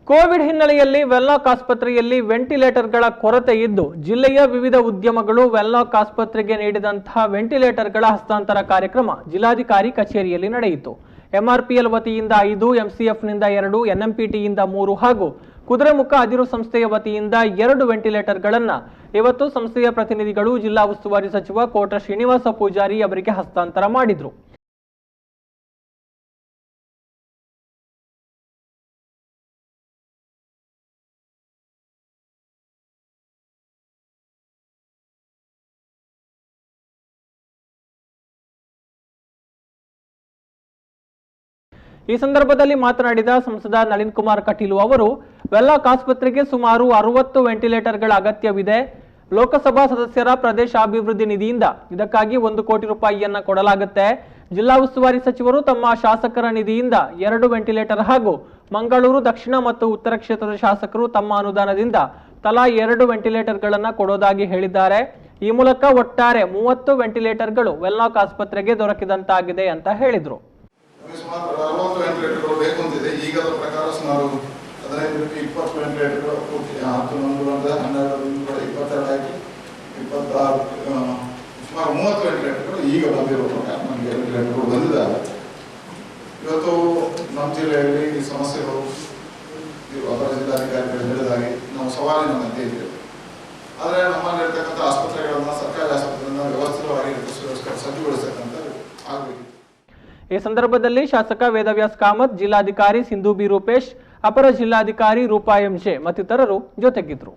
Covid ಹಿನ್ನೆಲೆಯಲ್ಲಿ Wenlock ಆಸ್ಪತ್ರೆಯಲ್ಲಿ ವೆಂಟಿಲೇಟರ್ಗಳ ಕೊರತೆ ಇದ್ದು ಜಿಲ್ಲೆಯ ವಿವಿಧ ಉದ್ಯಮಗಳು ವೆನ್ಲಾಕ್ ಆಸ್ಪತ್ರೆಗೆ ನೀಡಿದಂತಹ ವೆಂಟಿಲೇಟರ್ಗಳ ಹಸ್ತಾಂತರ ಕಾರ್ಯಕ್ರಮ ಜಿಲ್ಲಾಧಿಕಾರಿ ಕಚೇರಿಯಲ್ಲಿ ನಡೆಯಿತು. ಎಂಆರ್ಪಿಎಲ್ ವತಿಯಿಂದ 5, ಎಂಸಿಎಫ್ನಿಂದ 2, ಎನ್ಎಂಪಿಟಿಯಿಂದ 3 ಹಾಗೂ ಕುದುರೆಮುಖ ಅದಿರು ಸಂಸ್ಥೆಯ ವತಿಯಿಂದ 2 ವೆಂಟಿಲೇಟರ್ಗಳನ್ನು ಇವತ್ತು ಸಂಸ್ಥೆಯ ಪ್ರತಿನಿಧಿಗಳು ಜಿಲ್ಲಾ ಉಸ್ತುವಾರಿ ಸಚಿವ ಕೋಟ ಶ್ರೀನಿವಾಸ ಪೂಜಾರಿ ಅವರಿಗೆ ಹಸ್ತಾಂತರ ಮಾಡಿದರು. ಈ ಸಂದರ್ಭದಲ್ಲಿ ಮಾತನಾಡಿದ ಸಂಸದ ನಳಿನ್ ಕುಮಾರ್ ಕಟೀಲು ಅವರು ವೆನ್ಲಾಕ್ ಆಸ್ಪತ್ರೆಗೆ ಸುಮಾರು 60 ವೆಂಟಿಲೇಟರ್ಗಳ ಅಗತ್ಯವಿದೆ. ಲೋಕಸಭಾ ಸದಸ್ಯರ ಪ್ರದೇಶಾಭಿವೃದ್ಧಿ ನಿಧಿಯಿಂದ ಇದಕ್ಕಾಗಿ 1 ಕೋಟಿ ರೂಪಾಯಿಯನ್ನ ಕೊಡಲಾಗುತ್ತೆ. ಜಿಲ್ಲಾ ಉಸ್ತುವಾರಿ ಸಚಿವರು ತಮ್ಮ ಶಾಸಕರ ನಿಧಿಯಿಂದ 2 ವೆಂಟಿಲೇಟರ್ ಹಾಗೂ ಮಂಗಳೂರು ದಕ್ಷಿಣ ಮತ್ತು ಉತ್ತರ ಕ್ಷೇತ್ರದ ಶಾಸಕರು ತಮ್ಮ ಅನುದಾನದಿಂದ ತಲಾ 2 ವೆಂಟಿಲೇಟರ್ಗಳನ್ನು ಕೊಡೋದಾಗಿ ಹೇಳಿದ್ದಾರೆ. ಈ ಮೂಲಕ ಒಟ್ಟಾರೆ 30 ವೆಂಟಿಲೇಟರ್ಗಳು ವೆನ್ಲಾಕ್ ಆಸ್ಪತ್ರೆಗೆ ದೊರಕಿದಂತಾಗಿದೆ ಅಂತ ಹೇಳಿದರು. ಸುಮಾರು 60 ವೆಂಟಿಲೇಟರ್ಗಳು ಬೇಕು ಅಂತಿದೆ. ಈಗದ ಪ್ರಕಾರ ಸುಮಾರು 15-20 ವೆಂಟಿಲೇಟರ್ಗಳು ಪೂರ್ತಿ 10, 11, 12, 22 ಆಯಿತು, 26, ಸುಮಾರು 30 ವೆಂಟಿಲೇಟರ್ಗಳು ಈಗ ಬಂದಿರೋ ಪ್ರಕಾರ ನಮಗೆ ವೆಂಟಿಲೇಟರ್ಗಳು ಬಂದಿದ್ದಾವೆ. ಇವತ್ತು ನಮ್ಮ ಜಿಲ್ಲೆಯಲ್ಲಿ ಈ ಸಮಸ್ಯೆಗಳು ಅಪರ ಜಿಲ್ಲಾಧಿಕಾರಿಗಳು ಹೇಳಿದಾಗೆ ನಾವು ಸವಾಲಿನ ಮಧ್ಯೆ ಇದ್ದೇವೆ. ಆದರೆ ನಮ್ಮಲ್ಲಿರ್ತಕ್ಕಂಥ ಆಸ್ಪತ್ರೆಗಳನ್ನು ಸರ್ಕಾರಿ ಆಸ್ಪತ್ರೆಗಳನ್ನು ವ್ಯವಸ್ಥಿತವಾಗಿ ಸಜ್ಜುಗೊಳಿಸತಕ್ಕಂಥ ಆಗಬೇಕು. ಈ ಸಂದರ್ಭದಲ್ಲಿ ಶಾಸಕ ವೇದವ್ಯಾಸ್ ಕಾಮತ್, ಜಿಲ್ಲಾಧಿಕಾರಿ ಸಿಂಧು ಬಿ ರೂಪೇಶ್, ಅಪರ ಜಿಲ್ಲಾಧಿಕಾರಿ ರೂಪಾ ಎಂಜೆ ಮತ್ತಿತರರು ಜೊತೆಗಿದ್ದರು.